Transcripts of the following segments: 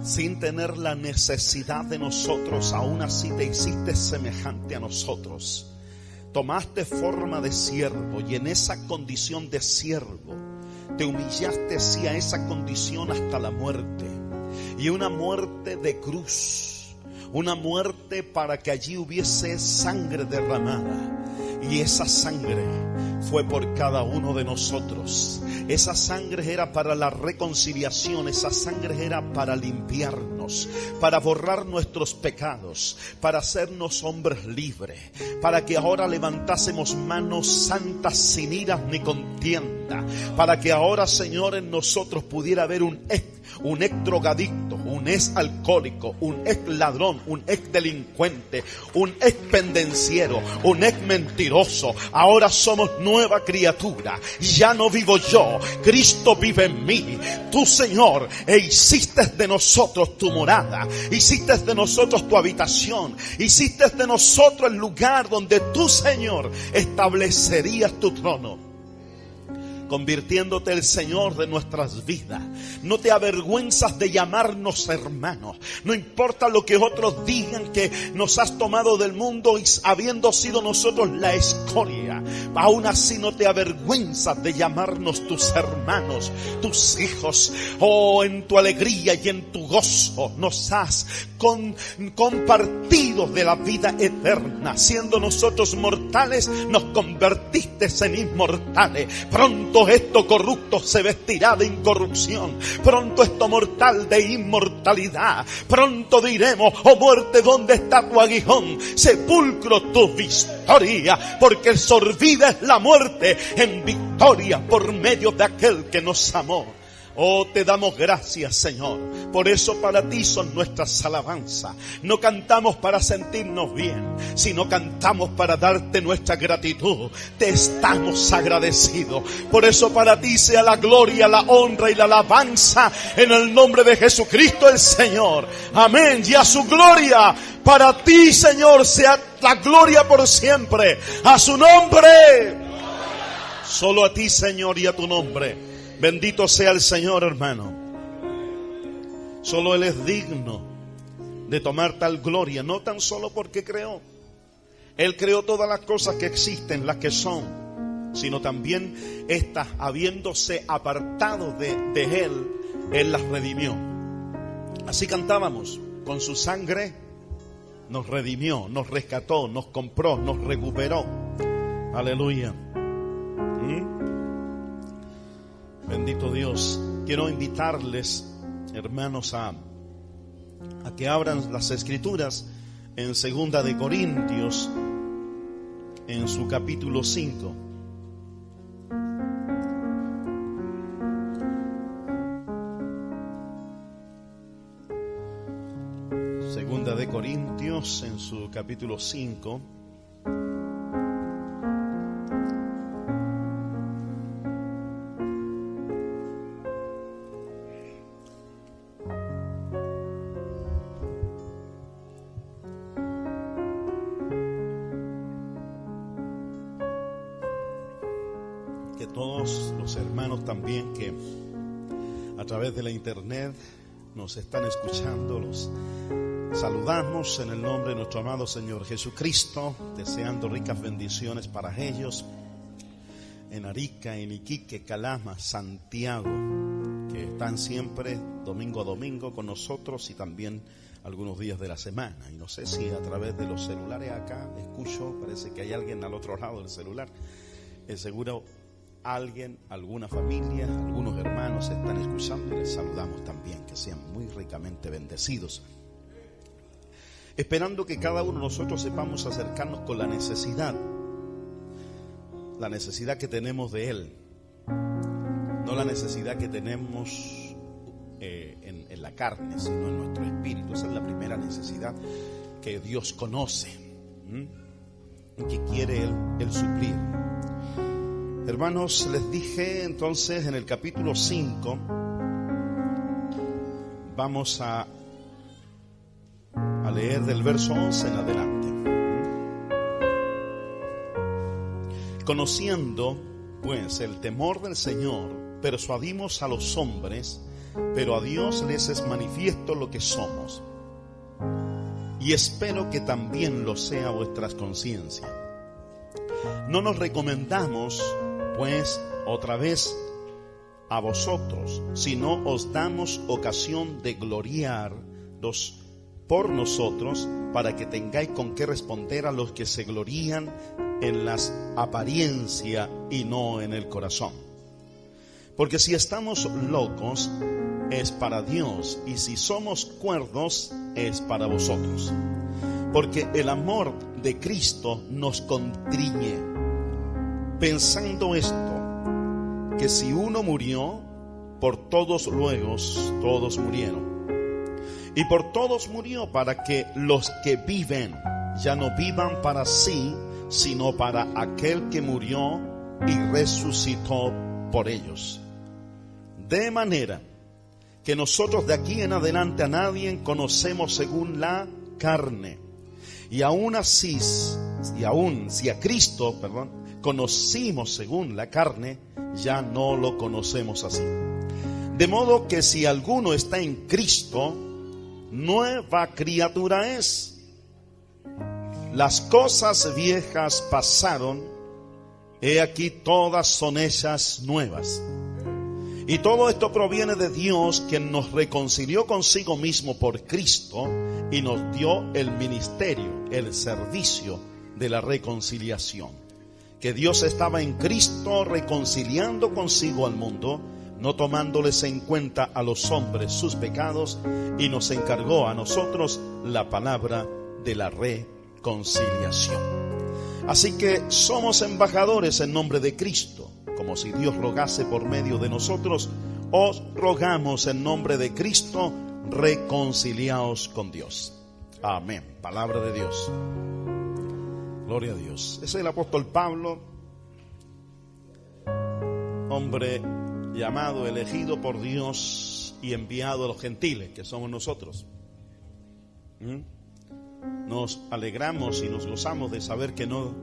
sin tener la necesidad de nosotros, aún así te hiciste semejante a nosotros. Tomaste forma de siervo y en esa condición de siervo te humillaste sí, a esa condición hasta la muerte. Y una muerte de cruz, una muerte para que allí hubiese sangre derramada. Y esa sangre fue por cada uno de nosotros. Esa sangre era para la reconciliación, esa sangre era para limpiarnos, para borrar nuestros pecados, para hacernos hombres libres, para que ahora levantásemos manos santas sin iras ni contienda, para que ahora, Señor, en nosotros pudiera haber un ex drogadicto, un ex alcohólico, un ex ladrón, un ex delincuente, un ex pendenciero, un ex mentiroso. Ahora somos nueva criatura. Ya no vivo yo, Cristo vive en mí. Tú, Señor, hiciste de nosotros tu morada, hiciste de nosotros tu habitación, hiciste de nosotros el lugar donde tú, Señor, establecerías tu trono, convirtiéndote el Señor de nuestras vidas. No te avergüenzas de llamarnos hermanos. No importa lo que otros digan, que nos has tomado del mundo y habiendo sido nosotros la escoria, aún así no te avergüenzas de llamarnos tus hermanos, tus hijos. Oh, en tu alegría y en tu gozo nos has compartido de la vida eterna. Siendo nosotros mortales, nos convertiste en inmortales. Pronto esto corrupto se vestirá de incorrupción. Pronto esto mortal de inmortalidad. Pronto diremos: oh muerte, ¿dónde está tu aguijón? Sepulcro, tu victoria. Porque sorbida es la muerte en victoria por medio de aquel que nos amó. Oh, te damos gracias, Señor. Por eso para ti son nuestras alabanzas. No cantamos para sentirnos bien, sino cantamos para darte nuestra gratitud. Te estamos agradecidos. Por eso para ti sea la gloria, la honra y la alabanza en el nombre de Jesucristo el Señor. Amén. Y a su gloria, para ti, Señor, sea la gloria por siempre. A su nombre. Solo a ti, Señor, y a tu nombre. Bendito sea el Señor, hermano. Solo Él es digno de tomar tal gloria, no tan solo porque creó. Él creó todas las cosas que existen, las que son, sino también estas, habiéndose apartado de Él, Él las redimió. Así cantábamos: con su sangre nos redimió, nos rescató, nos compró, nos recuperó. Aleluya. Bendito Dios. Quiero invitarles, hermanos, a que abran las Escrituras en 2 de Corintios, en su capítulo 5. Segunda de Corintios, en su capítulo 5. Todos los hermanos también que a través de la internet nos están escuchando, los saludamos en el nombre de nuestro amado Señor Jesucristo, deseando ricas bendiciones para ellos en Arica, en Iquique, Calama, Santiago, que están siempre domingo a domingo con nosotros y también algunos días de la semana. Y no sé si a través de los celulares acá escucho, parece que hay alguien al otro lado del celular. Seguro alguien, alguna familia, algunos hermanos están escuchando y les saludamos también. Que sean muy ricamente bendecidos. Esperando que cada uno de nosotros sepamos acercarnos con la necesidad que tenemos de Él. No la necesidad que tenemos en la carne, sino en nuestro espíritu. Esa es la primera necesidad que Dios conoce y que quiere Él suplir. Hermanos, les dije entonces en el capítulo 5, vamos a leer del verso 11 en adelante. Conociendo pues el temor del Señor, persuadimos a los hombres pero a Dios les es manifiesto lo que somos. Y espero que también lo sea vuestras conciencias. No nos recomendamos, pues, otra vez a vosotros, sino os damos ocasión de gloriaros por nosotros, para que tengáis con qué responder a los que se glorían en las apariencias y no en el corazón. Porque si estamos locos, es para Dios, y si somos cuerdos, es para vosotros. Porque el amor de Cristo nos constriñe, pensando esto, que si uno murió, por todos luego todos murieron. Y por todos murió, para que los que viven ya no vivan para sí, sino para aquel que murió y resucitó por ellos. De manera que nosotros de aquí en adelante a nadie conocemos según la carne. Y aún si a Cristo, conocimos según la carne, ya no lo conocemos así. De modo que si alguno está en Cristo, nueva criatura es. Las cosas viejas pasaron, he aquí todas son hechas nuevas. Y todo esto proviene de Dios, quien nos reconcilió consigo mismo por Cristo y nos dio el ministerio, el servicio de la reconciliación. Que Dios estaba en Cristo reconciliando consigo al mundo, no tomándoles en cuenta a los hombres sus pecados, y nos encargó a nosotros la palabra de la reconciliación. Así que somos embajadores en nombre de Cristo, como si Dios rogase por medio de nosotros. Os rogamos en nombre de Cristo, reconciliaos con Dios. Amén. Palabra de Dios. Gloria a Dios. Ese es el apóstol Pablo, hombre llamado, elegido por Dios y enviado a los gentiles, que somos nosotros. Nos alegramos y nos gozamos de saber que no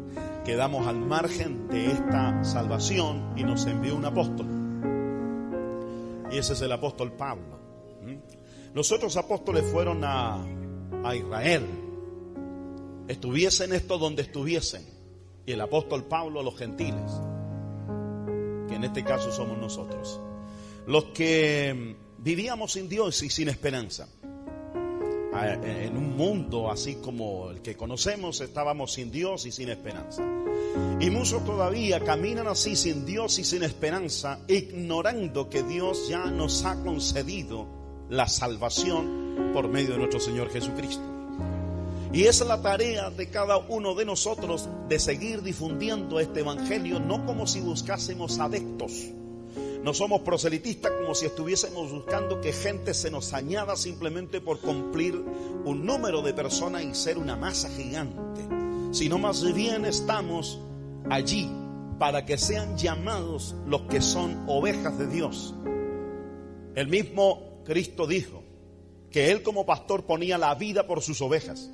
quedamos al margen de esta salvación, y nos envió un apóstol. Y ese es el apóstol Pablo. Los otros apóstoles fueron a Israel, estuviesen esto donde estuviesen, y el apóstol Pablo a los gentiles, que en este caso somos nosotros, los que vivíamos sin Dios y sin esperanza. En un mundo así como el que conocemos, estábamos sin Dios y sin esperanza. Y muchos todavía caminan así, sin Dios y sin esperanza, ignorando que Dios ya nos ha concedido la salvación por medio de nuestro Señor Jesucristo. Y esa es la tarea de cada uno de nosotros, de seguir difundiendo este evangelio, no como si buscásemos adeptos. No somos proselitistas como si estuviésemos buscando que gente se nos añada simplemente por cumplir un número de personas y ser una masa gigante, sino más bien estamos allí para que sean llamados los que son ovejas de Dios. El mismo Cristo dijo que Él como pastor ponía la vida por sus ovejas.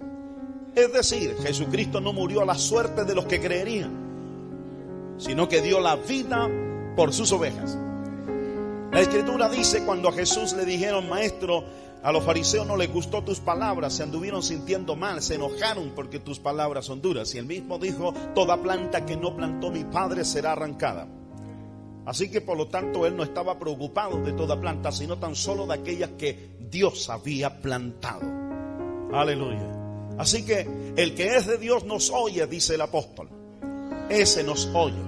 Es decir, Jesucristo no murió a la suerte de los que creerían, sino que dio la vida por sus ovejas. La Escritura dice, cuando a Jesús le dijeron: maestro, a los fariseos no les gustó tus palabras, se anduvieron sintiendo mal, se enojaron porque tus palabras son duras. Y él mismo dijo: toda planta que no plantó mi Padre será arrancada. Así que por lo tanto él no estaba preocupado de toda planta, sino tan solo de aquellas que Dios había plantado. Aleluya. Así que el que es de Dios nos oye, dice el apóstol. Ese nos oye.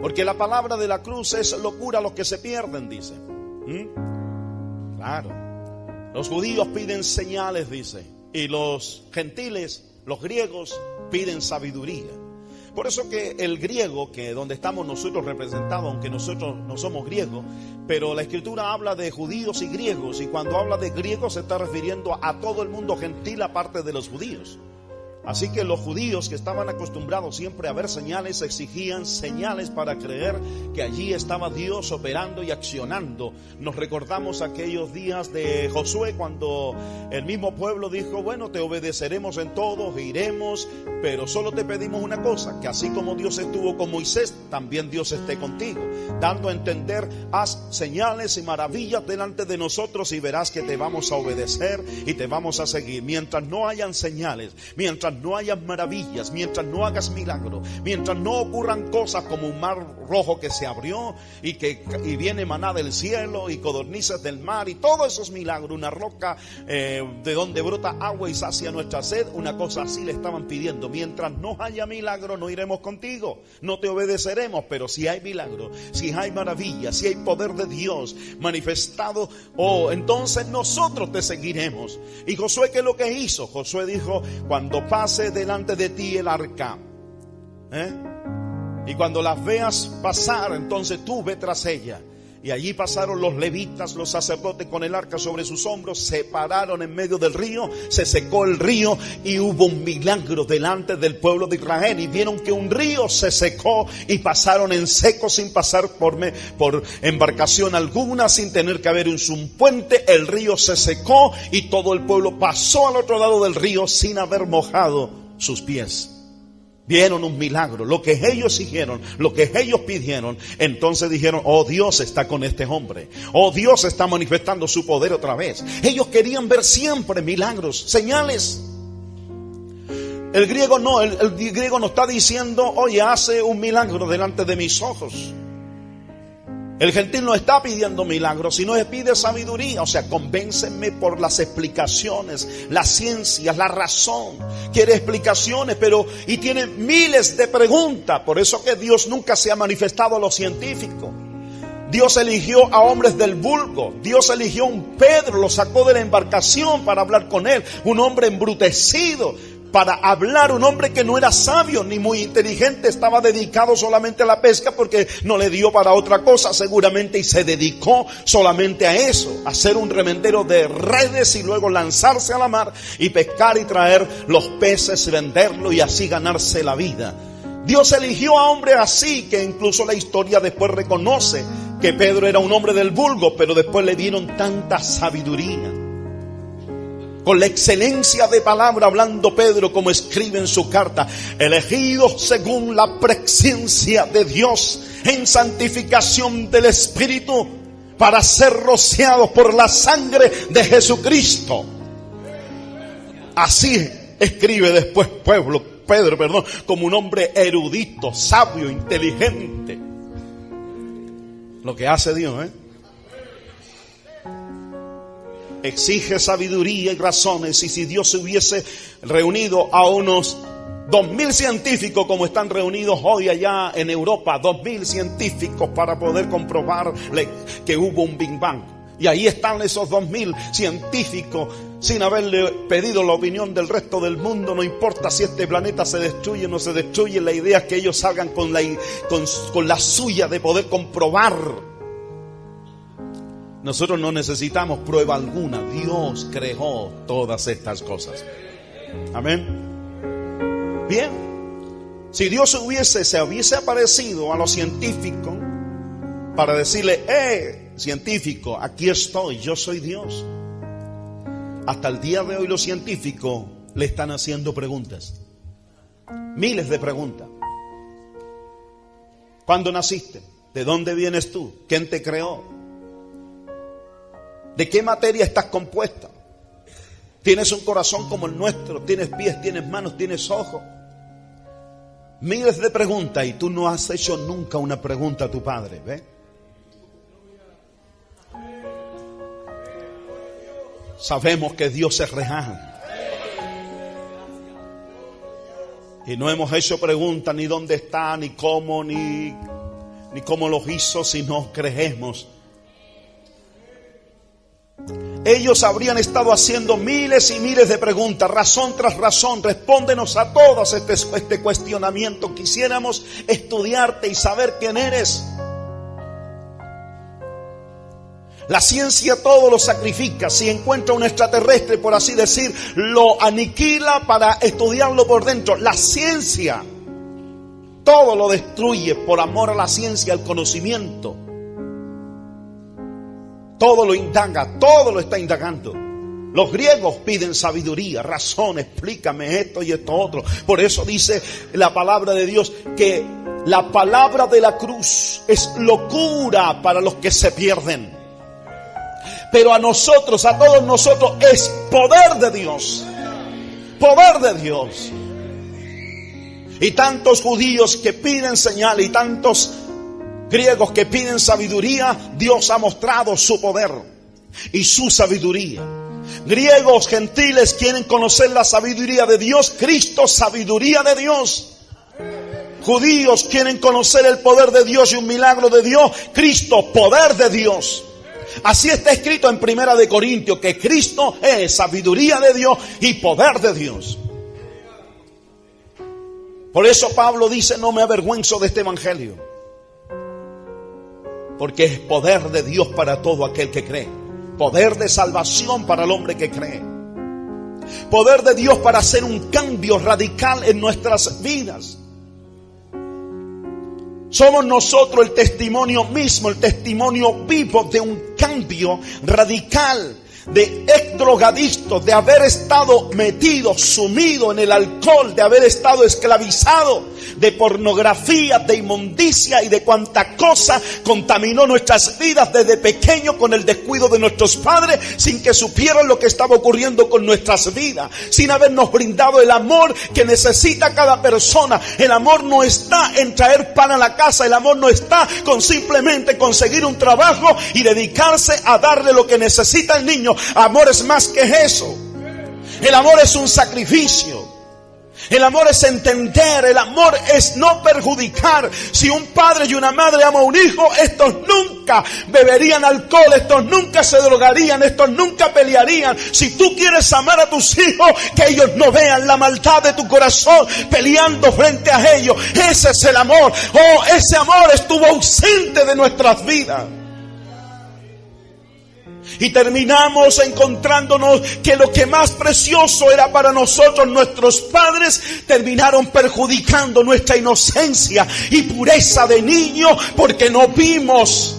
Porque la palabra de la cruz es locura a los que se pierden, dice. Claro. Los judíos piden señales, dice. Y los gentiles, los griegos, piden sabiduría. Por eso que el griego, que donde estamos nosotros representados, aunque nosotros no somos griegos, pero la Escritura habla de judíos y griegos. Y cuando habla de griegos se está refiriendo a todo el mundo gentil aparte de los judíos. Así que los judíos, que estaban acostumbrados siempre a ver señales, exigían señales para creer que allí estaba Dios operando y accionando. Nos recordamos aquellos días de Josué, cuando el mismo pueblo dijo: bueno, te obedeceremos en todo, iremos, pero solo te pedimos una cosa, que así como Dios estuvo con Moisés, también Dios esté contigo, dando a entender: haz señales y maravillas delante de nosotros y verás que te vamos a obedecer y te vamos a seguir. Mientras no hayan señales, mientras no hayan maravillas, mientras no hagas milagro, mientras no ocurran cosas como un mar rojo que se abrió y viene maná del cielo y codornices del mar y todos esos milagros, una roca de donde brota agua y sacia nuestra sed, una cosa así le estaban pidiendo: mientras no haya milagro, no iremos contigo, no te obedeceremos. Pero si hay milagro, si hay maravilla, si hay poder de Dios manifestado, entonces nosotros te seguiremos. Y Josué, ¿qué es lo que hizo? Josué dijo: cuando pase delante de ti el arca, y cuando las veas pasar, entonces tú ve tras ella. Y allí pasaron los levitas, los sacerdotes, con el arca sobre sus hombros, se pararon en medio del río, se secó el río y hubo un milagro delante del pueblo de Israel. Y vieron que un río se secó y pasaron en seco sin pasar por embarcación alguna, sin tener que haber un puente. El río se secó y todo el pueblo pasó al otro lado del río sin haber mojado sus pies. Vieron un milagro, lo que ellos siguieron, lo que ellos pidieron. Entonces dijeron: oh, Dios está con este hombre, oh, Dios está manifestando su poder otra vez. Ellos querían ver siempre milagros, señales. El griego no está diciendo: oye, hace un milagro delante de mis ojos. El gentil no está pidiendo milagros, sino que pide sabiduría. O sea, convénceme por las explicaciones, las ciencias, la razón. Quiere explicaciones, y tiene miles de preguntas. Por eso que Dios nunca se ha manifestado a los científicos. Dios eligió a hombres del vulgo. Dios eligió a un Pedro, lo sacó de la embarcación para hablar con él. Un hombre embrutecido para hablar, un hombre que no era sabio ni muy inteligente, estaba dedicado solamente a la pesca porque no le dio para otra cosa seguramente, y se dedicó solamente a eso, a ser un remendero de redes y luego lanzarse a la mar y pescar y traer los peces, venderlo y así ganarse la vida. Dios eligió a hombres así, que incluso la historia después reconoce que Pedro era un hombre del vulgo, pero después le dieron tanta sabiduría. Con la excelencia de palabra hablando Pedro, como escribe en su carta: elegidos según la presencia de Dios en santificación del Espíritu, para ser rociados por la sangre de Jesucristo. Así escribe después Pedro, como un hombre erudito, sabio, inteligente. Lo que hace Dios, exige sabiduría y razones. Y si Dios se hubiese reunido a unos 2000 científicos como están reunidos hoy allá en Europa, 2000 científicos para poder comprobar que hubo un Big Bang, y ahí están esos 2000 científicos sin haberle pedido la opinión del resto del mundo, no importa si este planeta se destruye o no se destruye, la idea es que ellos salgan con la suya de poder comprobar. Nosotros no necesitamos prueba alguna. Dios creó todas estas cosas. Amén. Bien. Si Dios se hubiese aparecido a los científicos para decirle: científico, aquí estoy, yo soy Dios. Hasta el día de hoy los científicos le están haciendo preguntas. Miles de preguntas. ¿Cuándo naciste? ¿De dónde vienes tú? ¿Quién te creó? ¿De qué materia estás compuesta? ¿Tienes un corazón como el nuestro? ¿Tienes pies, tienes manos, tienes ojos? Miles de preguntas, y tú no has hecho nunca una pregunta a tu Padre. ¿Ve? Sabemos que Dios es real. Y no hemos hecho preguntas ni dónde está, ni cómo lo hizo, sino creemos. Ellos habrían estado haciendo miles y miles de preguntas, razón tras razón. Respóndenos a todos este cuestionamiento. Quisiéramos estudiarte y saber quién eres. La ciencia todo lo sacrifica. Si encuentra un extraterrestre, por así decir, lo aniquila para estudiarlo por dentro. La ciencia todo lo destruye por amor a la ciencia, al conocimiento. Todo lo indaga, todo lo está indagando. Los griegos piden sabiduría, razón, explícame esto y esto otro. Por eso dice la palabra de Dios que la palabra de la cruz es locura para los que se pierden. Pero a nosotros, a todos nosotros, es poder de Dios. Poder de Dios. Y tantos judíos que piden señal y tantos griegos que piden sabiduría, Dios ha mostrado su poder y su sabiduría. Griegos, gentiles quieren conocer la sabiduría de Dios. Cristo, sabiduría de Dios. Judíos quieren conocer el poder de Dios y un milagro de Dios. Cristo, poder de Dios. Así está escrito en 1 Corintios que Cristo es sabiduría de Dios y poder de Dios. Por eso Pablo dice: no me avergüenzo de este evangelio, porque es poder de Dios para todo aquel que cree. Poder de salvación para el hombre que cree. Poder de Dios para hacer un cambio radical en nuestras vidas. Somos nosotros el testimonio mismo, el testimonio vivo de un cambio radical, de ex-drogadictos, de haber estado metido, sumido en el alcohol, de haber estado esclavizado, de pornografía, de inmundicia y de cuanta cosa contaminó nuestras vidas desde pequeño con el descuido de nuestros padres, sin que supieran lo que estaba ocurriendo con nuestras vidas, sin habernos brindado el amor que necesita cada persona. El amor no está en traer pan a la casa, el amor no está con simplemente conseguir un trabajo y dedicarse a darle lo que necesita el niño. Amor es más que eso. El amor es un sacrificio. El amor es entender, el amor es no perjudicar. Si un padre y una madre aman a un hijo, estos nunca beberían alcohol, estos nunca se drogarían, estos nunca pelearían. Si tú quieres amar a tus hijos, que ellos no vean la maldad de tu corazón peleando frente a ellos. Ese es el amor. Oh, ese amor estuvo ausente de nuestras vidas. Y terminamos encontrándonos que lo que más precioso era para nosotros, nuestros padres, terminaron perjudicando nuestra inocencia y pureza de niño, porque no vimos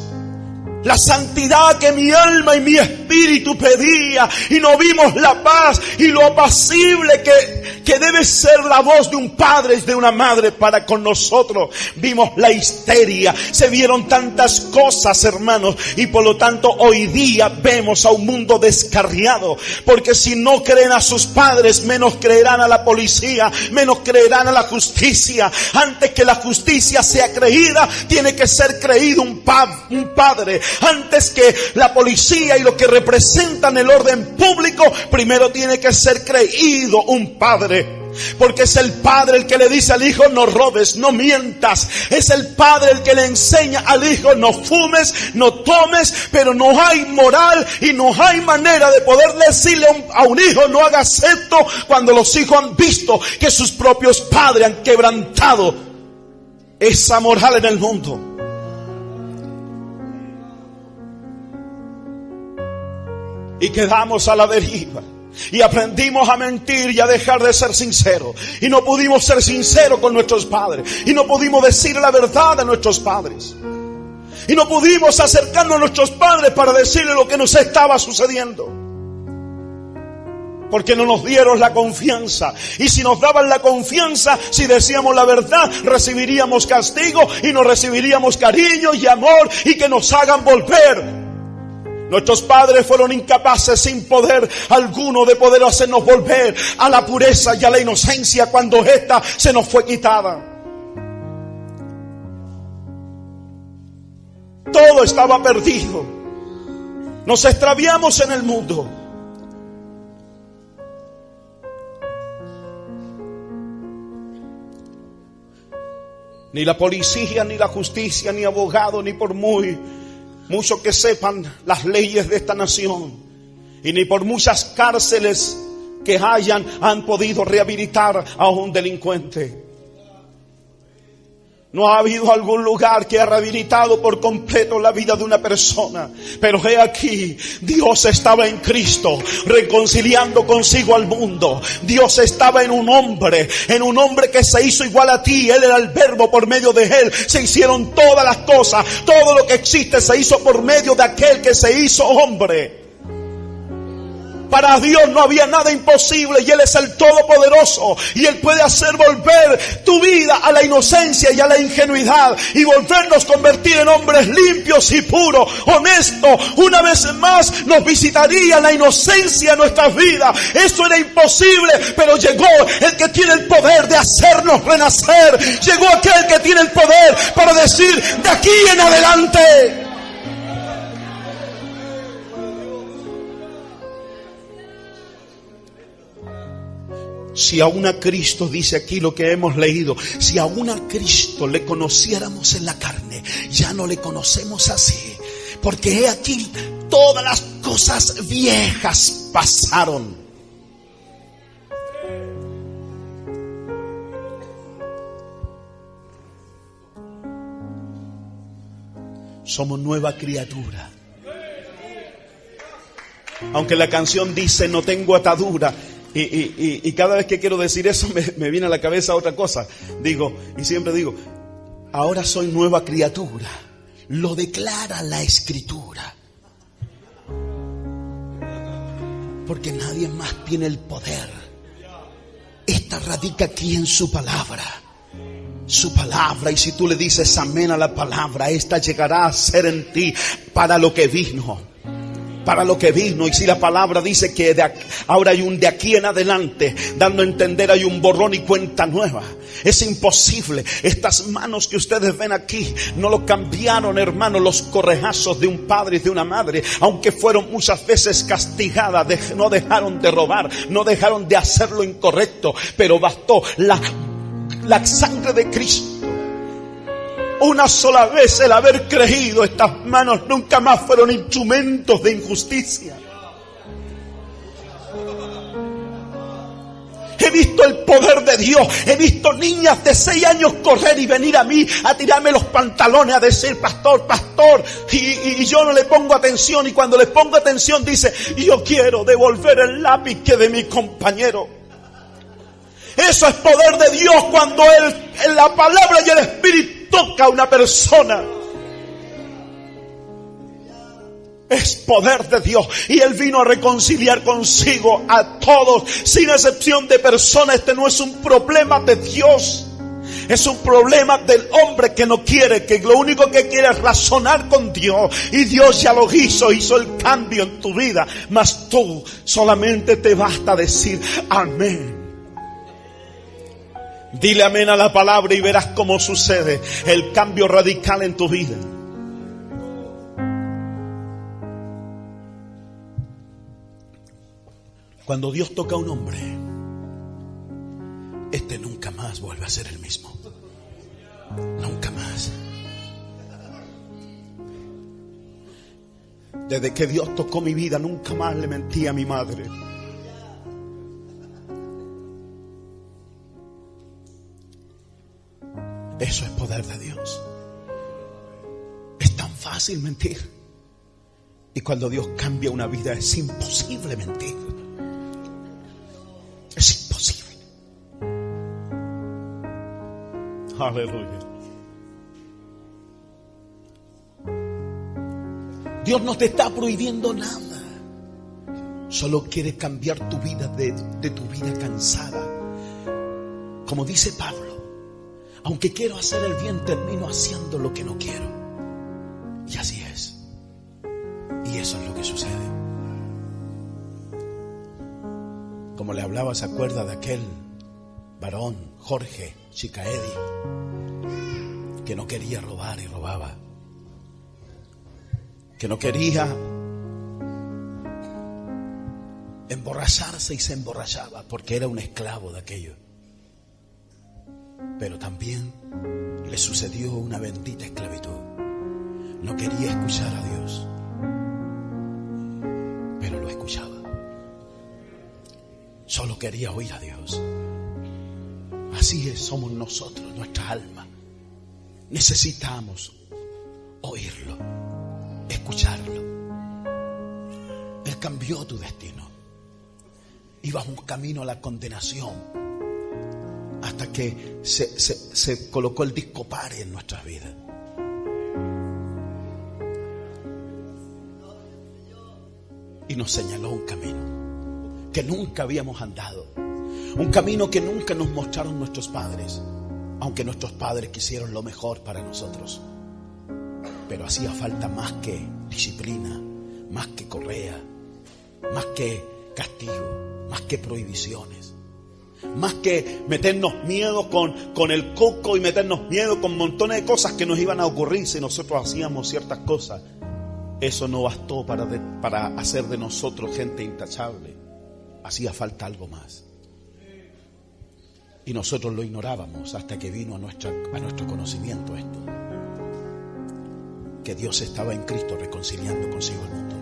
la santidad que mi alma y mi espíritu pedía, y no vimos la paz y lo apacible que debe ser la voz de un padre y de una madre para con nosotros. Vimos la histeria, se vieron tantas cosas, hermanos, y por lo tanto hoy día vemos a un mundo descarriado, porque si no creen a sus padres, menos creerán a la policía, menos creerán a la justicia. Antes que la justicia sea creída, tiene que ser creído un padre. Antes que la policía y lo que representan el orden público, primero tiene que ser creído un padre. Porque es el padre el que le dice al hijo: no robes, no mientas. Es el padre el que le enseña al hijo: no fumes, no tomes. Pero no hay moral y no hay manera de poder decirle a un hijo: no hagas esto, cuando los hijos han visto que sus propios padres han quebrantado esa moral en el mundo. Y quedamos a la deriva. Y aprendimos a mentir y a dejar de ser sinceros. Y no pudimos ser sinceros con nuestros padres. Y no pudimos decir la verdad a nuestros padres. Y no pudimos acercarnos a nuestros padres para decirles lo que nos estaba sucediendo. Porque no nos dieron la confianza. Y si nos daban la confianza, si decíamos la verdad, recibiríamos castigo y no recibiríamos cariño y amor y que nos hagan volver. Nuestros padres fueron incapaces, sin poder alguno, de poder hacernos volver a la pureza y a la inocencia cuando esta se nos fue quitada. Todo estaba perdido. Nos extraviamos en el mundo. Ni la policía, ni la justicia, ni abogado, ni por mucho que sepan las leyes de esta nación, y ni por muchas cárceles que han podido rehabilitar a un delincuente. No ha habido algún lugar que ha rehabilitado por completo la vida de una persona. Pero he aquí, Dios estaba en Cristo, reconciliando consigo al mundo. Dios estaba en un hombre que se hizo igual a ti. Él era el Verbo, por medio de Él se hicieron todas las cosas. Todo lo que existe se hizo por medio de aquel que se hizo hombre. Para Dios no había nada imposible y Él es el Todopoderoso. Y Él puede hacer volver tu vida a la inocencia y a la ingenuidad. Y volvernos convertir en hombres limpios y puros, honestos. Una vez más nos visitaría la inocencia en nuestras vidas. Eso era imposible, pero llegó el que tiene el poder de hacernos renacer. Llegó aquel que tiene el poder para decir: de aquí en adelante. Si aún a Cristo, dice aquí lo que hemos leído, si aún a Cristo le conociéramos en la carne, ya no le conocemos así. Porque he aquí, todas las cosas viejas pasaron. Somos nueva criatura. Aunque la canción dice: no tengo atadura. Y cada vez que quiero decir eso me viene a la cabeza otra cosa. Siempre digo: ahora soy nueva criatura. Lo declara la Escritura. Porque nadie más tiene el poder. Esta radica aquí en su palabra. Su palabra, y si tú le dices amén a la palabra, esta llegará a ser en ti para lo que vino. Para lo que vino. Y si la palabra dice que ahora hay un de aquí en adelante, dando a entender hay un borrón y cuenta nueva. Es imposible. Estas manos que ustedes ven aquí no lo cambiaron, hermano, los correjazos de un padre y de una madre. Aunque fueron muchas veces castigadas, no dejaron de robar, no dejaron de hacer lo incorrecto, pero bastó la sangre de Cristo. Una sola vez el haber creído, estas manos nunca más fueron instrumentos de injusticia. He visto el poder de Dios. He visto niñas de 6 años correr y venir a mí a tirarme los pantalones, a decir: pastor, pastor. Y yo no le pongo atención. Y cuando le pongo atención dice: yo quiero devolver el lápiz que de mi compañero. Eso es poder de Dios, cuando la palabra y el Espíritu toca a una persona. Es poder de Dios. Y Él vino a reconciliar consigo a todos, sin excepción de persona. Este no es un problema de Dios. Es un problema del hombre que no quiere, que lo único que quiere es razonar con Dios. Y Dios ya lo hizo el cambio en tu vida. Mas tú solamente te basta decir amén. Dile amén a la palabra y verás cómo sucede el cambio radical en tu vida. Cuando Dios toca a un hombre, este nunca más vuelve a ser el mismo. Nunca más. Desde que Dios tocó mi vida, nunca más le mentí a mi madre. Eso es poder de Dios. Es tan fácil mentir. Y cuando Dios cambia una vida es imposible mentir. Es imposible. Aleluya. Dios no te está prohibiendo nada. Solo quiere cambiar tu vida de tu vida cansada. Como dice Pablo: aunque quiero hacer el bien, termino haciendo lo que no quiero. Y así es. Y eso es lo que sucede. Como le hablaba, ¿se acuerda de aquel varón, Jorge Chicaedi, que no quería robar y robaba? Que no quería emborracharse y se emborrachaba porque era un esclavo de aquello. Pero también le sucedió una bendita esclavitud. No quería escuchar a Dios, pero lo escuchaba. Solo quería oír a Dios. Así es, somos nosotros, nuestra alma. necesitamos oírlo, escucharlo. Él cambió tu destino. Ibas un camino a la condenación hasta que se colocó el disco pare en nuestras vidas. Y nos señaló un camino que nunca habíamos andado. Un camino que nunca nos mostraron nuestros padres, aunque nuestros padres quisieron lo mejor para nosotros. Pero hacía falta más que disciplina, más que correa, más que castigo, más que prohibiciones, más que meternos miedo con el coco y meternos miedo con montones de cosas que nos iban a ocurrir si nosotros hacíamos ciertas cosas. Eso no bastó para hacer de nosotros gente intachable. Hacía falta algo más. Y nosotros lo ignorábamos hasta que vino a nuestro conocimiento esto: que Dios estaba en Cristo reconciliando consigo el mundo.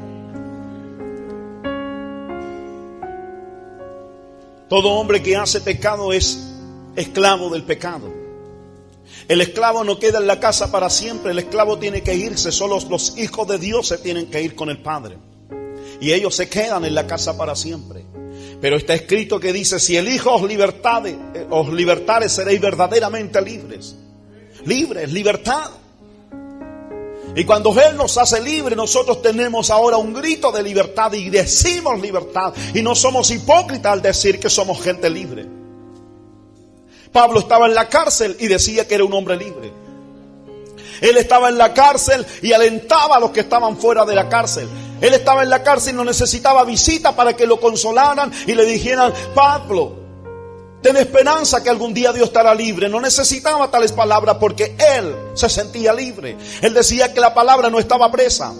Todo hombre que hace pecado es esclavo del pecado. El esclavo no queda en la casa para siempre. El esclavo tiene que irse. Solo los hijos de Dios se tienen que ir con el Padre. Y ellos se quedan en la casa para siempre. Pero está escrito que dice: si el Hijo os libertare, seréis verdaderamente libres. Libres, libertad. Y cuando Él nos hace libres, nosotros tenemos ahora un grito de libertad y decimos libertad. Y no somos hipócritas al decir que somos gente libre. Pablo estaba en la cárcel y decía que era un hombre libre. Él estaba en la cárcel y alentaba a los que estaban fuera de la cárcel. Él estaba en la cárcel y no necesitaba visita para que lo consolaran y le dijeran: Pablo, ten esperanza que algún día Dios estará libre. No necesitaba tales palabras porque él se sentía libre. Él decía que la palabra no estaba presa.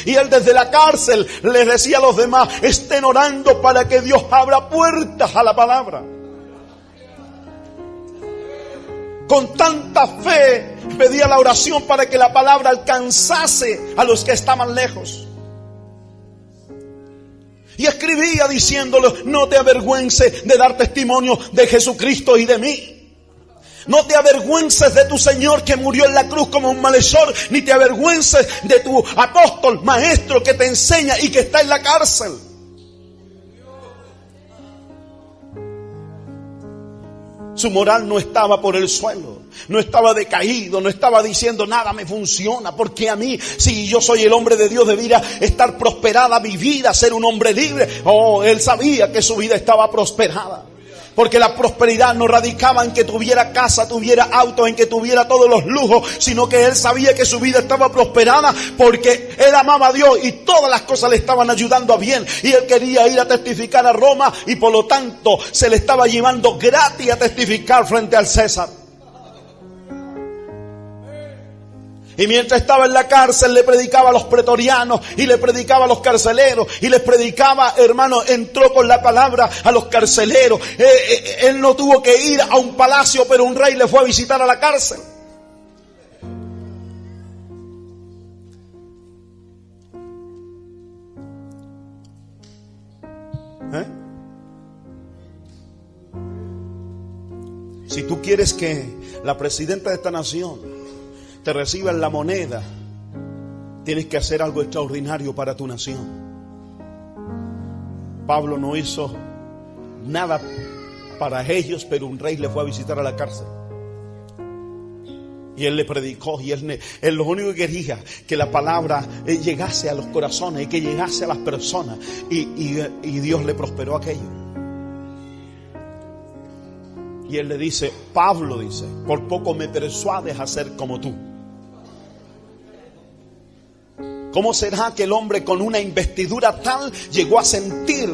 Y él desde la cárcel les decía a los demás: estén orando para que Dios abra puertas a la palabra. Con tanta fe pedía la oración para que la palabra alcanzase a los que estaban lejos. Y escribía diciéndole: no te avergüences de dar testimonio de Jesucristo y de mí. No te avergüences de tu Señor que murió en la cruz como un malhechor, ni te avergüences de tu apóstol, maestro que te enseña y que está en la cárcel. Su moral no estaba por el suelo, no estaba decaído, no estaba diciendo: nada me funciona, porque a mí, si yo soy el hombre de Dios, debiera estar prosperada mi vida, ser un hombre libre. Oh, él sabía que su vida estaba prosperada, porque la prosperidad no radicaba en que tuviera casa, tuviera auto, en que tuviera todos los lujos, sino que él sabía que su vida estaba prosperada porque él amaba a Dios y todas las cosas le estaban ayudando a bien. Y él quería ir a testificar a Roma y por lo tanto se le estaba llevando gratis a testificar frente al César. Y mientras estaba en la cárcel le predicaba a los pretorianos y le predicaba a los carceleros y les predicaba, hermano, entró con la palabra a los carceleros. Él no tuvo que ir a un palacio, pero un rey le fue a visitar a la cárcel. Si tú quieres que la presidenta de esta nación te reciba en la moneda, tienes que hacer algo extraordinario para tu nación. Pablo no hizo nada para ellos, pero un rey le fue a visitar a la cárcel. Y él le predicó y él lo único que quería, que la palabra llegase a los corazones y que llegase a las personas. Y Dios le prosperó aquello. Y él le dice, Pablo dice: por poco me persuades a ser como tú. ¿Cómo será que el hombre con una investidura tal llegó a sentir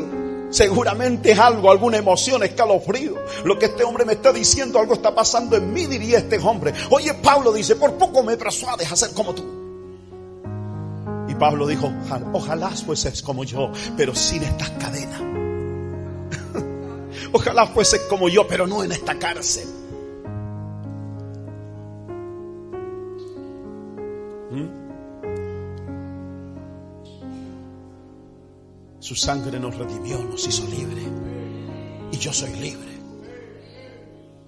seguramente algo, alguna emoción, escalofrío? Lo que este hombre me está diciendo, algo está pasando en mí, diría este hombre. Oye, Pablo dice: por poco me persuades a ser como tú. Y Pablo dijo: ojalá fueses como yo, pero sin estas cadenas. Ojalá fueses como yo, pero no en esta cárcel. Su sangre nos redimió, nos hizo libre. Y yo soy libre.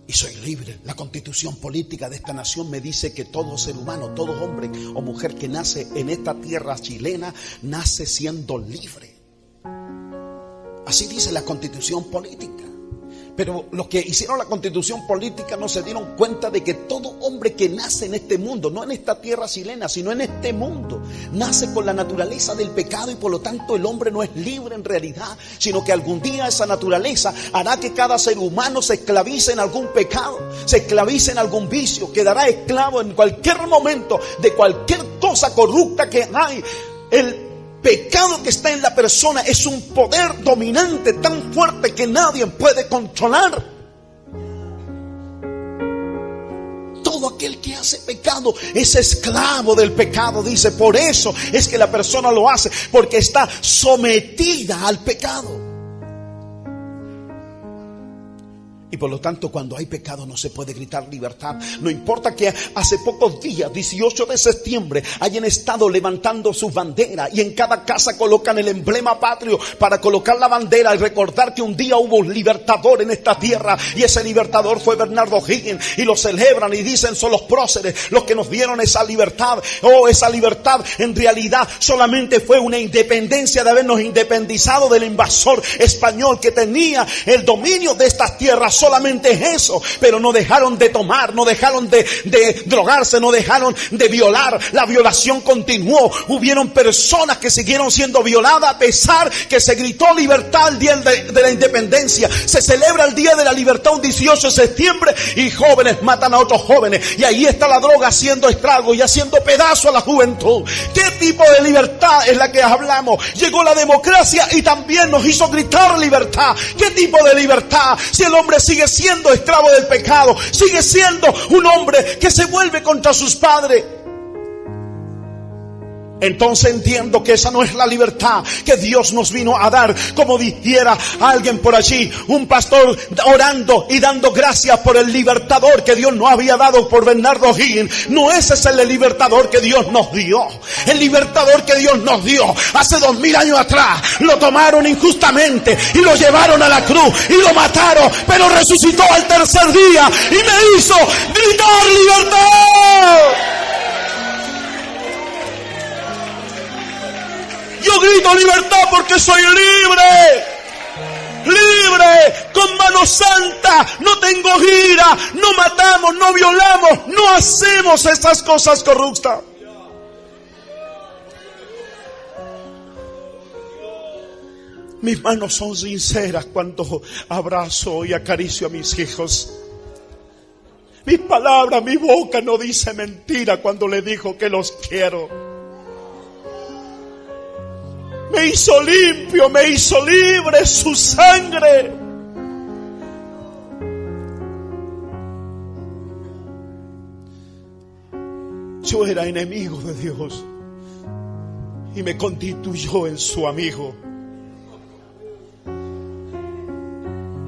y soy libre. La constitución política de esta nación me dice que todo ser humano, todo hombre o mujer que nace en esta tierra chilena, nace siendo libre. Así dice la constitución política. Pero los que hicieron la constitución política no se dieron cuenta de que todo hombre que nace en este mundo, no en esta tierra chilena, sino en este mundo, nace con la naturaleza del pecado, y por lo tanto el hombre no es libre en realidad, sino que algún día esa naturaleza hará que cada ser humano se esclavice en algún pecado, se esclavice en algún vicio, quedará esclavo en cualquier momento de cualquier cosa corrupta que hay. El pecado que está en la persona es un poder dominante tan fuerte que nadie puede controlar. Todo aquel que hace pecado es esclavo del pecado, dice. Por eso es que la persona lo hace, porque está sometida al pecado. Y por lo tanto, cuando hay pecado no se puede gritar libertad. No importa que hace pocos días, 18 de septiembre, hayan estado levantando sus banderas y en cada casa colocan el emblema patrio para colocar la bandera y recordar que un día hubo un libertador en esta tierra, y ese libertador fue Bernardo O'Higgins, y lo celebran y dicen: son los próceres los que nos dieron esa libertad. Oh, esa libertad en realidad solamente fue una independencia, de habernos independizado del invasor español que tenía el dominio de estas tierras. Solamente es eso, pero no dejaron de tomar, no dejaron de drogarse, no dejaron de violar. La violación continuó. Hubieron personas que siguieron siendo violadas a pesar que se gritó libertad el día de la independencia. Se celebra el día de la libertad un 18 de septiembre y jóvenes matan a otros jóvenes, y ahí está la droga haciendo estrago y haciendo pedazo a la juventud. ¿Qué tipo de libertad es la que hablamos? Llegó la democracia y también nos hizo gritar libertad. ¿Qué tipo de libertad? Si el hombre sigue siendo esclavo del pecado, sigue siendo un hombre que se vuelve contra sus padres. Entonces entiendo que esa no es la libertad que Dios nos vino a dar. Como dijera alguien por allí, un pastor orando y dando gracias por el libertador que Dios nos había dado por Bernardo O'Higgins. No, ese es el libertador que Dios nos dio. El libertador que Dios nos dio hace 2000 años atrás, lo tomaron injustamente y lo llevaron a la cruz y lo mataron, pero resucitó al tercer día y me hizo gritar libertad. Yo grito libertad porque soy libre. Libre, con mano santa. No tengo ira, no matamos, no violamos, no hacemos estas cosas corruptas. Mis manos son sinceras cuando abrazo y acaricio a mis hijos. Mis palabras, mi boca no dice mentira cuando le digo que los quiero. Me hizo limpio, me hizo libre, su sangre. Yo era enemigo de Dios y me constituyó en su amigo.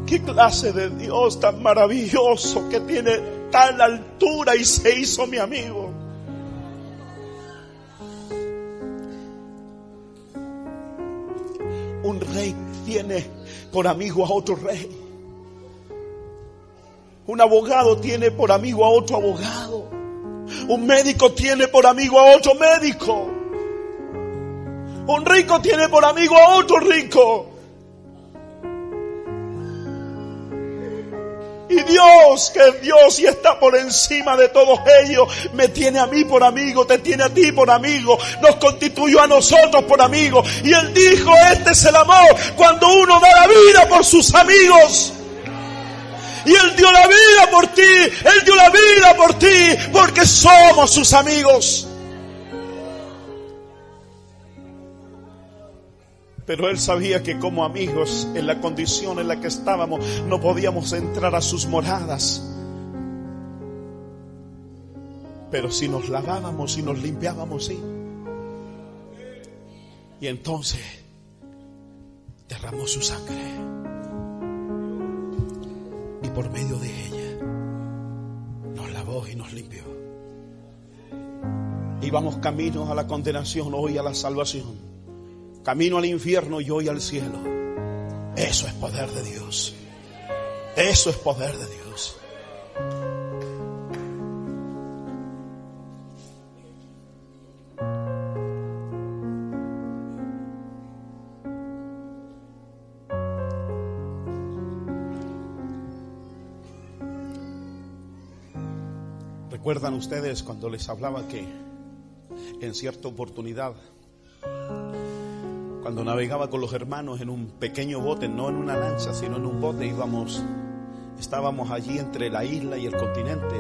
¿Qué clase de Dios tan maravilloso que tiene tal altura y se hizo mi amigo? Un rey tiene por amigo a otro rey. Un abogado tiene por amigo a otro abogado. Un médico tiene por amigo a otro médico. Un rico tiene por amigo a otro rico. Y Dios, que es Dios y está por encima de todos ellos, me tiene a mí por amigo, te tiene a ti por amigo, nos constituyó a nosotros por amigos. Y Él dijo: este es el amor, cuando uno da la vida por sus amigos. Y Él dio la vida por ti, Él dio la vida por ti, porque somos sus amigos. Pero Él sabía que como amigos, en la condición en la que estábamos, no podíamos entrar a sus moradas. Pero si nos lavábamos y nos limpiábamos, sí. Y entonces derramó su sangre. Y por medio de ella nos lavó y nos limpió. Íbamos camino a la condenación, hoy a la salvación. Camino al infierno y hoy al cielo. Eso es poder de Dios. Eso es poder de Dios. ¿Recuerdan ustedes cuando les hablaba que en cierta oportunidad, cuando navegaba con los hermanos en un pequeño bote, no en una lancha, sino en un bote, estábamos allí entre la isla y el continente,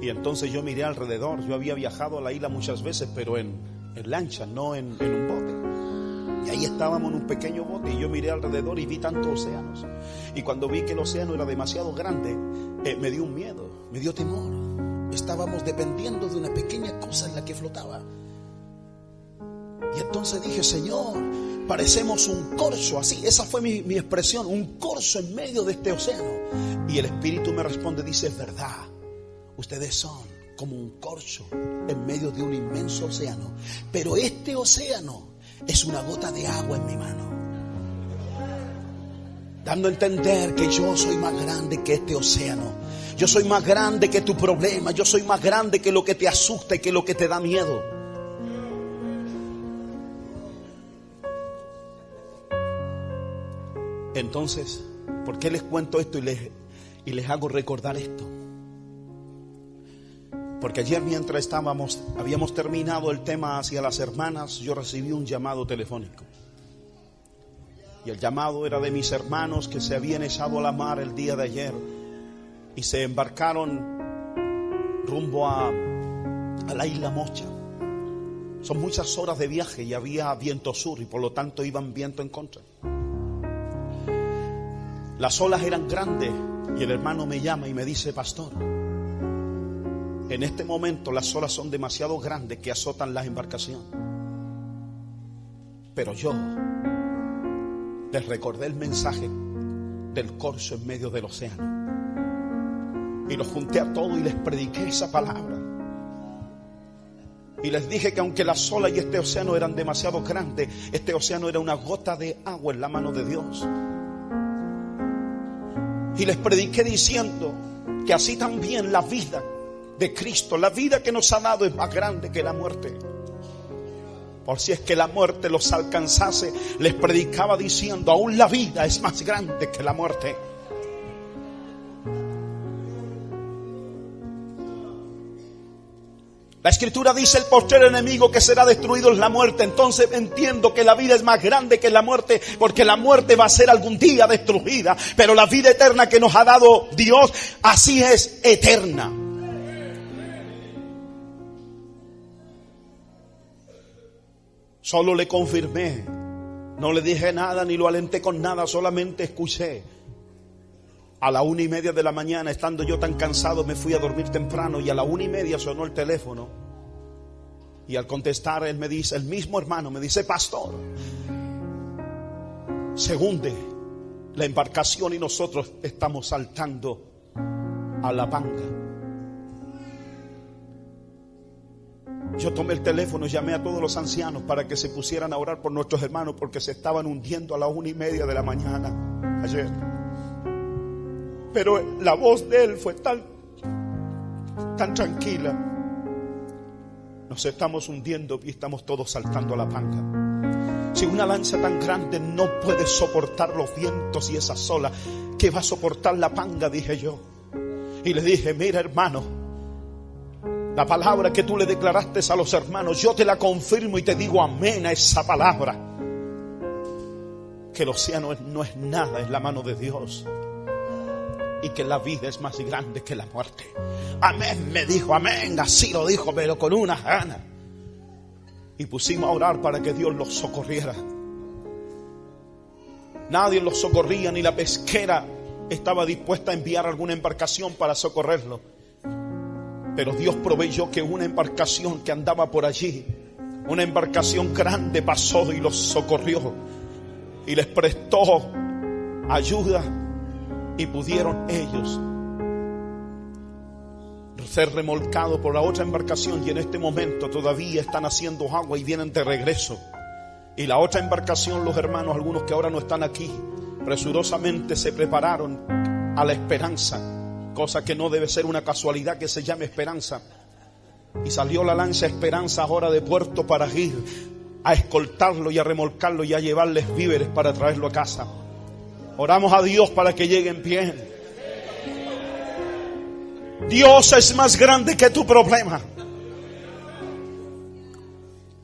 y entonces yo miré alrededor? Yo había viajado a la isla muchas veces, pero en lancha, no en un bote. Y ahí estábamos en un pequeño bote y yo miré alrededor y vi tantos océanos. Y cuando vi que el océano era demasiado grande, me dio un miedo, me dio temor. Estábamos dependiendo de una pequeña cosa en la que flotaba. Y entonces dije: Señor, parecemos un corzo, así, esa fue mi expresión, un corzo en medio de este océano. Y el Espíritu me responde, dice: es verdad, ustedes son como un corzo en medio de un inmenso océano, pero este océano es una gota de agua en mi mano, dando a entender que yo soy más grande que este océano. Yo soy más grande que tu problema. Yo soy más grande que lo que te asusta y que lo que te da miedo. Entonces, ¿por qué les cuento esto y les hago recordar esto? Porque ayer, mientras habíamos terminado el tema hacia las hermanas, yo recibí un llamado telefónico. Y el llamado era de mis hermanos que se habían echado a la mar el día de ayer y se embarcaron rumbo a la isla Mocha. Son muchas horas de viaje y había viento sur y por lo tanto iban viento en contra. Las olas eran grandes y el hermano me llama y me dice: pastor, en este momento las olas son demasiado grandes que azotan la embarcación. Pero yo les recordé el mensaje del corzo en medio del océano. Y los junté a todos y les prediqué esa palabra. Y les dije que aunque las olas y este océano eran demasiado grandes, este océano era una gota de agua en la mano de Dios. Y les prediqué diciendo que así también la vida de Cristo, la vida que nos ha dado, es más grande que la muerte. Por si es que la muerte los alcanzase, les predicaba diciendo: aún la vida es más grande que la muerte. La Escritura dice: el postrero enemigo que será destruido es la muerte. Entonces entiendo que la vida es más grande que la muerte, porque la muerte va a ser algún día destruida, pero la vida eterna que nos ha dado Dios, así es, eterna. Solo le confirmé, no le dije nada ni lo alenté con nada, solamente escuché. A la 1:30 de la mañana, estando yo tan cansado, me fui a dormir temprano y a la 1:30 sonó el teléfono. Y al contestar, él me dice, el mismo hermano me dice: pastor, se hunde la embarcación y nosotros estamos saltando a la panga. Yo tomé el teléfono y llamé a todos los ancianos para que se pusieran a orar por nuestros hermanos, porque se estaban hundiendo a la 1:30 de la mañana ayer. Pero la voz de él fue tan tranquila. Nos estamos hundiendo y estamos todos saltando a la panga. Si una lancha tan grande no puede soportar los vientos y esas olas, ¿qué va a soportar la panga?, dije yo. Y le dije: mira, hermano, la palabra que tú le declaraste a los hermanos, yo te la confirmo y te digo amén a esa palabra. Que el océano no es nada en la mano de Dios. Y que la vida es más grande que la muerte. Amén, me dijo, amén, así lo dijo, pero con unas ganas. Y pusimos a orar para que Dios los socorriera. Nadie los socorría, ni la pesquera estaba dispuesta a enviar alguna embarcación para socorrerlo. Pero Dios proveyó que una embarcación que andaba por allí, una embarcación grande, pasó y los socorrió y les prestó ayuda, y pudieron ellos ser remolcados por la otra embarcación, y en este momento todavía están haciendo agua y vienen de regreso. Y la otra embarcación, los hermanos, algunos que ahora no están aquí, presurosamente se prepararon a la esperanza, cosa que no debe ser una casualidad que se llame esperanza. Y salió la lancha Esperanza ahora de puerto para ir a escoltarlo y a remolcarlo y a llevarles víveres para traerlo a casa. Oramos a Dios para que lleguen bien. Dios es más grande que tu problema.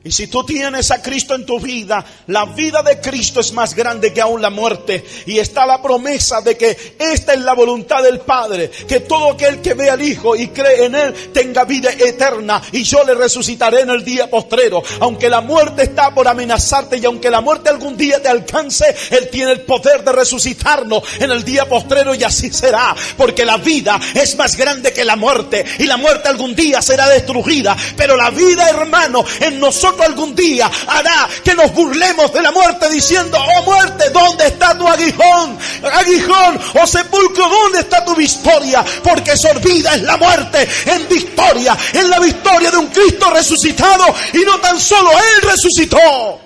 Y si tú tienes a Cristo en tu vida, la vida de Cristo es más grande que aún la muerte. Y está la promesa de que esta es la voluntad del Padre, que todo aquel que ve al Hijo y cree en Él tenga vida eterna, y yo le resucitaré en el día postrero. Aunque la muerte está por amenazarte, y aunque la muerte algún día te alcance, Él tiene el poder de resucitarnos en el día postrero, y así será, porque la vida es más grande que la muerte, y la muerte algún día será destruida, pero la vida, hermano, en nosotros algún día hará que nos burlemos de la muerte, diciendo: oh muerte, ¿dónde está tu aguijón? Aguijón, oh sepulcro, ¿dónde está tu victoria? Porque sorbida es la muerte en victoria, en la victoria de un Cristo resucitado. Y no tan solo Él resucitó,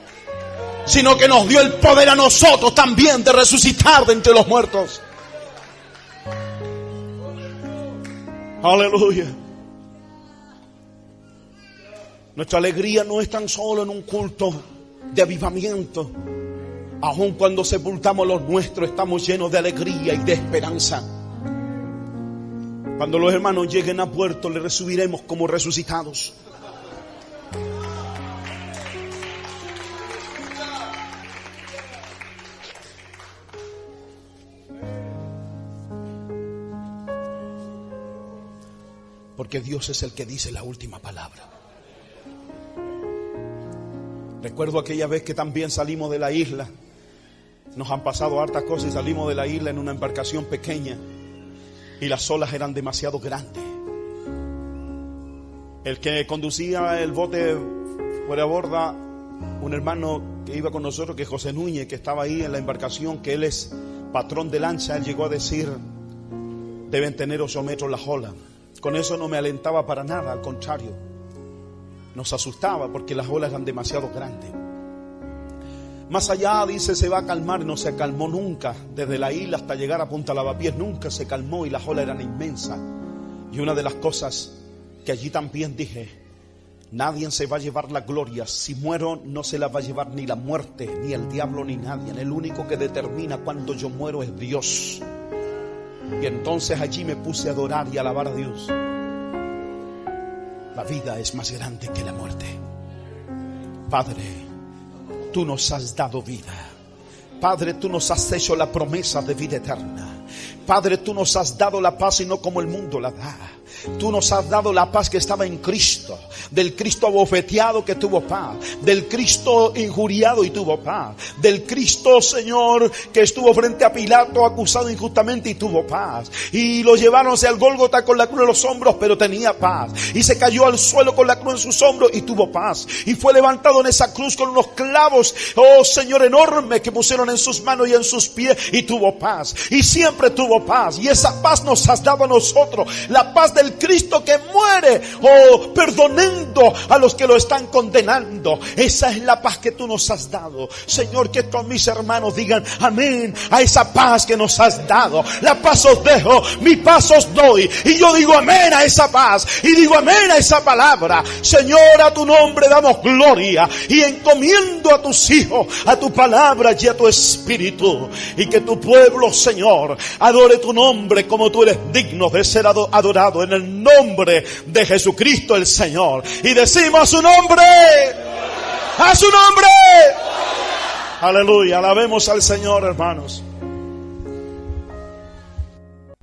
sino que nos dio el poder a nosotros también de resucitar de entre los muertos. Aleluya. Nuestra alegría no es tan solo en un culto de avivamiento. Aun cuando sepultamos los nuestros, estamos llenos de alegría y de esperanza. Cuando los hermanos lleguen a puerto, les recibiremos como resucitados. Porque Dios es el que dice la última palabra. Recuerdo aquella vez que también salimos de la isla. Nos han pasado hartas cosas y salimos de la isla en una embarcación pequeña. Y las olas eran demasiado grandes. El que conducía el bote fuera a borda, un hermano que iba con nosotros, que es José Núñez, que estaba ahí en la embarcación, que él es patrón de lancha. Él llegó a decir: deben tener 8 metros las olas. Con eso no me alentaba para nada, al contrario. Nos asustaba porque las olas eran demasiado grandes. Más allá, dice, se va a calmar. No se calmó nunca. Desde la isla hasta llegar a Punta Lavapiés nunca se calmó, y las olas eran inmensas. Y una de las cosas que allí también dije: nadie se va a llevar la gloria. Si muero, no se la va a llevar ni la muerte, ni el diablo, ni nadie. El único que determina cuando yo muero es Dios. Y entonces allí me puse a adorar y a alabar a Dios. La vida es más grande que la muerte. Padre, tú nos has dado vida. Padre, tú nos has hecho la promesa de vida eterna. Padre, tú nos has dado la paz, y no como el mundo la da. Tú nos has dado la paz que estaba en Cristo. Del Cristo abofeteado, que tuvo paz. Del Cristo injuriado y tuvo paz. Del Cristo, Señor, que estuvo frente a Pilato acusado injustamente y tuvo paz. Y lo llevaron hacia el Gólgota con la cruz en los hombros, pero tenía paz. Y se cayó al suelo con la cruz en sus hombros y tuvo paz. Y fue levantado en esa cruz con unos clavos, oh Señor, enormes, que pusieron en sus manos y en sus pies, y tuvo paz. Y siempre tuvo paz. Y esa paz nos has dado a nosotros. La paz del Cristo que muere, oh, perdonando a los que lo están condenando. Esa es la paz que tú nos has dado. Señor, que todos mis hermanos digan amén a esa paz que nos has dado. La paz os dejo, mi paz os doy. Y yo digo amén a esa paz, y digo amén a esa palabra. Señor, a tu nombre damos gloria, y encomiendo a tus hijos a tu palabra y a tu espíritu. Y que tu pueblo, Señor, adore tu nombre como tú eres digno de ser adorado, en el nombre de Jesucristo el Señor. Y decimos a su nombre, a su nombre. Aleluya, alabemos al Señor, hermanos.